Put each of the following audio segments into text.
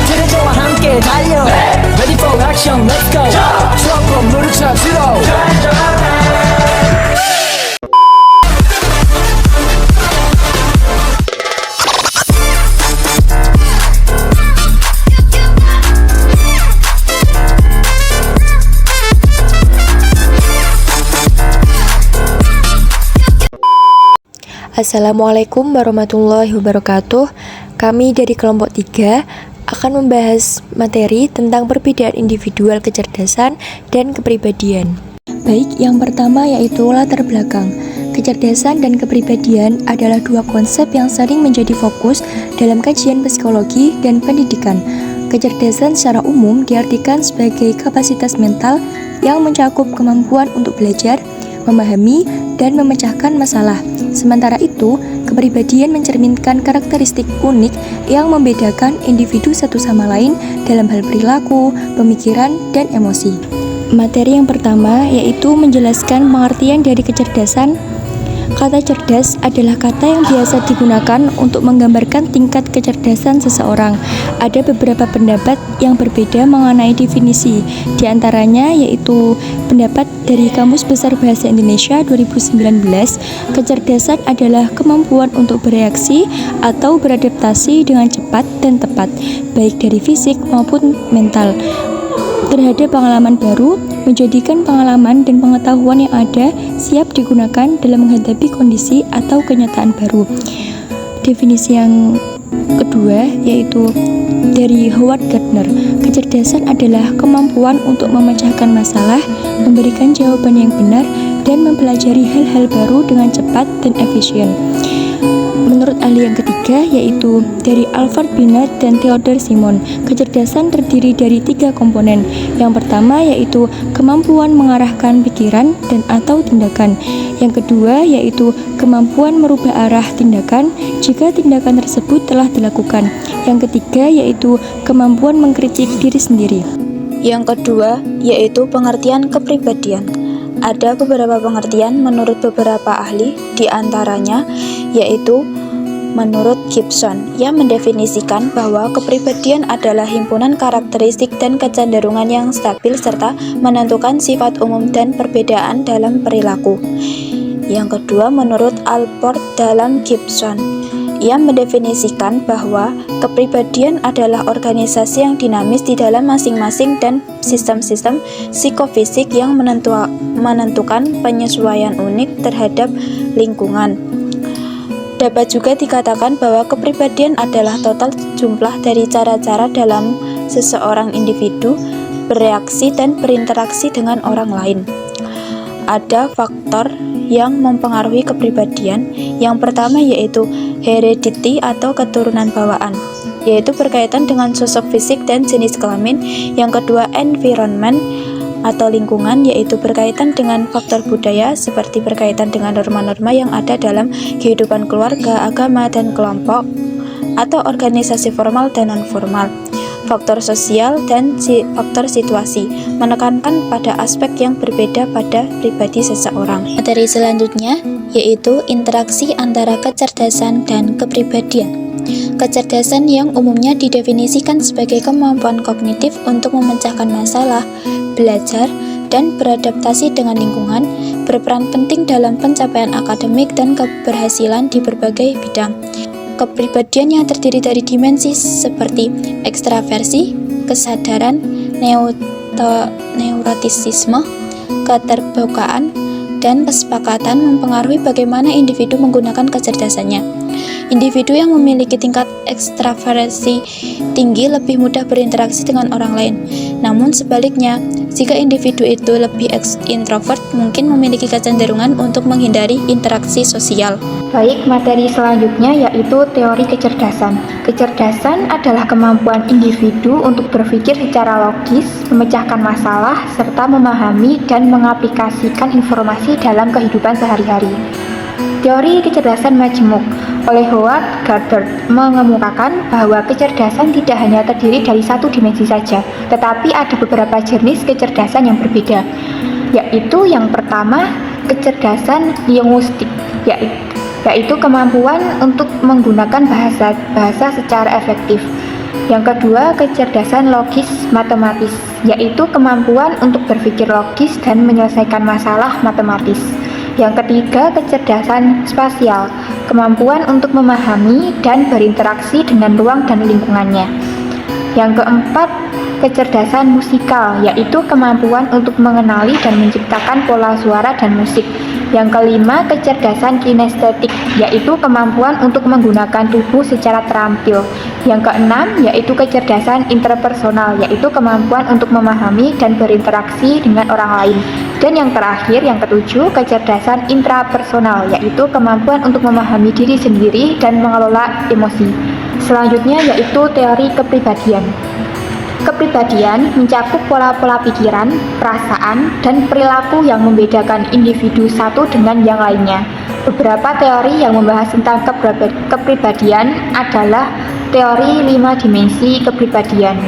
지뢰저와 함께 달려 Ready for action, let's go 추억 건물을 찾으러 Assalamualaikum warahmatullahi wabarakatuh. Kami dari kelompok 3 akan membahas materi tentang perbedaan individual kecerdasan dan kepribadian. Baik, yang pertama yaitu latar belakang. Kecerdasan dan kepribadian adalah dua konsep yang sering menjadi fokus dalam kajian psikologi dan pendidikan. Kecerdasan secara umum diartikan sebagai kapasitas mental yang mencakup kemampuan untuk belajar, memahami, dan memecahkan masalah. Sementara itu, kepribadian mencerminkan karakteristik unik yang membedakan individu satu sama lain dalam hal perilaku, pemikiran, dan emosi. Materi yang pertama yaitu menjelaskan pengertian dari kecerdasan. Kata cerdas adalah kata yang biasa digunakan untuk menggambarkan tingkat kecerdasan seseorang. Ada beberapa pendapat yang berbeda mengenai definisi. Di antaranya yaitu pendapat dari Kamus Besar Bahasa Indonesia 2019, kecerdasan adalah kemampuan untuk bereaksi atau beradaptasi dengan cepat dan tepat, baik dari fisik maupun mental, terhadap pengalaman baru, menjadikan pengalaman dan pengetahuan yang ada siap digunakan dalam menghadapi kondisi atau kenyataan baru. Definisi yang kedua yaitu dari Howard Gardner, kecerdasan adalah kemampuan untuk memecahkan masalah, memberikan jawaban yang benar, dan mempelajari hal-hal baru dengan cepat dan efisien. Menurut ahli yang ketiga yaitu dari Alfred Binet dan Theodore Simon, kecerdasan terdiri dari 3 komponen. Yang pertama yaitu kemampuan mengarahkan pikiran dan atau tindakan. Yang kedua yaitu kemampuan merubah arah tindakan jika tindakan tersebut telah dilakukan. Yang ketiga yaitu kemampuan mengkritik diri sendiri. Yang kedua yaitu pengertian kepribadian. Ada beberapa pengertian menurut beberapa ahli, di antaranya yaitu menurut Gibson yang mendefinisikan bahwa kepribadian adalah himpunan karakteristik dan kecenderungan yang stabil serta menentukan sifat umum dan perbedaan dalam perilaku. Yang kedua menurut Allport dalam Gibson yang mendefinisikan bahwa kepribadian adalah organisasi yang dinamis di dalam masing-masing dan sistem-sistem psikofisik yang menentukan penyesuaian unik terhadap lingkungan. Dapat juga dikatakan bahwa kepribadian adalah total jumlah dari cara-cara dalam seseorang individu bereaksi dan berinteraksi dengan orang lain. Ada faktor yang mempengaruhi kepribadian. Yang pertama yaitu heredity atau keturunan bawaan, yaitu berkaitan dengan sosok fisik dan jenis kelamin. Yang kedua environment atau lingkungan, yaitu berkaitan dengan faktor budaya seperti berkaitan dengan norma-norma yang ada dalam kehidupan keluarga, agama, dan kelompok atau organisasi formal dan non-formal. Faktor sosial dan faktor situasi menekankan pada aspek yang berbeda pada pribadi seseorang. Materi selanjutnya yaitu interaksi antara kecerdasan dan kepribadian. Kecerdasan yang umumnya didefinisikan sebagai kemampuan kognitif untuk memecahkan masalah, belajar, dan beradaptasi dengan lingkungan, berperan penting dalam pencapaian akademik dan keberhasilan di berbagai bidang. Kepribadian yang terdiri dari dimensi seperti ekstraversi, kesadaran, neurotisisme, keterbukaan, dan kesepakatan mempengaruhi bagaimana individu menggunakan kecerdasannya. Individu yang memiliki tingkat ekstraversi tinggi lebih mudah berinteraksi dengan orang lain. Namun sebaliknya, jika individu itu lebih introvert, mungkin memiliki kecenderungan untuk menghindari interaksi sosial. Baik, materi selanjutnya yaitu teori kecerdasan. Kecerdasan adalah kemampuan individu untuk berpikir secara logis, memecahkan masalah, serta memahami dan mengaplikasikan informasi dalam kehidupan sehari-hari. Teori kecerdasan majemuk oleh Howard Gardner mengemukakan bahwa kecerdasan tidak hanya terdiri dari satu dimensi saja, tetapi ada beberapa jenis kecerdasan yang berbeda, yaitu yang pertama, kecerdasan linguistik, yaitu kemampuan untuk menggunakan bahasa secara efektif. Yang kedua, kecerdasan logis matematis, yaitu kemampuan untuk berpikir logis dan menyelesaikan masalah matematis. Yang ketiga, kecerdasan spasial, kemampuan untuk memahami dan berinteraksi dengan ruang dan lingkungannya. Yang keempat, kecerdasan musikal, yaitu kemampuan untuk mengenali dan menciptakan pola suara dan musik. Yang kelima, kecerdasan kinestetik, yaitu kemampuan untuk menggunakan tubuh secara terampil. Yang keenam, yaitu kecerdasan interpersonal, yaitu kemampuan untuk memahami dan berinteraksi dengan orang lain. Dan yang terakhir, yang ketujuh, kecerdasan intrapersonal, yaitu kemampuan untuk memahami diri sendiri dan mengelola emosi. Selanjutnya yaitu teori kepribadian. Kepribadian mencakup pola-pola pikiran, perasaan, dan perilaku yang membedakan individu satu dengan yang lainnya. Beberapa teori yang membahas tentang kepribadian adalah teori 5 dimensi kepribadian.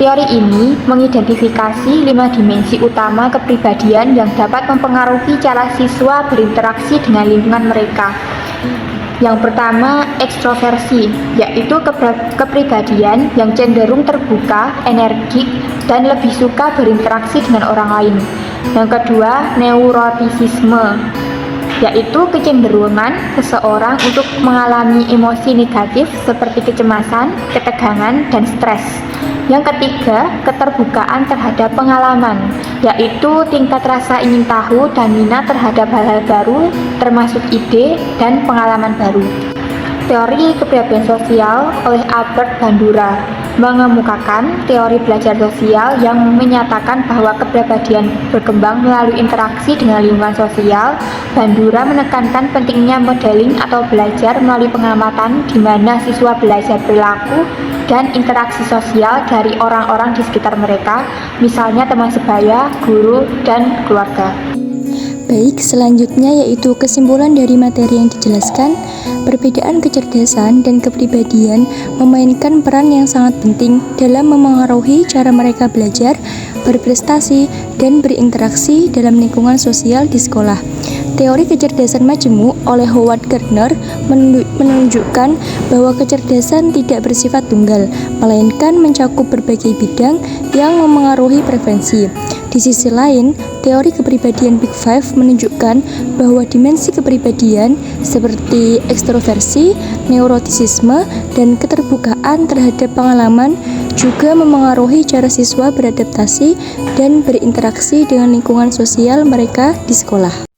Teori ini mengidentifikasi 5 dimensi utama kepribadian yang dapat mempengaruhi cara siswa berinteraksi dengan lingkungan mereka. Yang pertama, ekstroversi, yaitu kepribadian yang cenderung terbuka, energik, dan lebih suka berinteraksi dengan orang lain. Yang kedua, neurotisisme, yaitu kecenderungan seseorang untuk mengalami emosi negatif seperti kecemasan, ketegangan, dan stres. Yang ketiga, keterbukaan terhadap pengalaman, yaitu tingkat rasa ingin tahu dan minat terhadap hal-hal baru, termasuk ide dan pengalaman baru. Teori kepribadian sosial oleh Albert Bandura mengemukakan teori belajar sosial yang menyatakan bahwa kepribadian berkembang melalui interaksi dengan lingkungan sosial. Bandura menekankan pentingnya modeling atau belajar melalui pengamatan di mana siswa belajar perilaku dan interaksi sosial dari orang-orang di sekitar mereka, misalnya teman sebaya, guru, dan keluarga. Baik, selanjutnya yaitu kesimpulan dari materi yang dijelaskan. Perbedaan kecerdasan dan kepribadian memainkan peran yang sangat penting dalam memengaruhi cara mereka belajar, berprestasi, dan berinteraksi dalam lingkungan sosial di sekolah. Teori kecerdasan majemuk oleh Howard Gardner menunjukkan bahwa kecerdasan tidak bersifat tunggal, melainkan mencakup berbagai bidang yang memengaruhi preferensi. Di sisi lain, teori kepribadian Big Five menunjukkan bahwa dimensi kepribadian seperti ekstroversi, neurotisisme, dan keterbukaan terhadap pengalaman juga memengaruhi cara siswa beradaptasi dan berinteraksi dengan lingkungan sosial mereka di sekolah.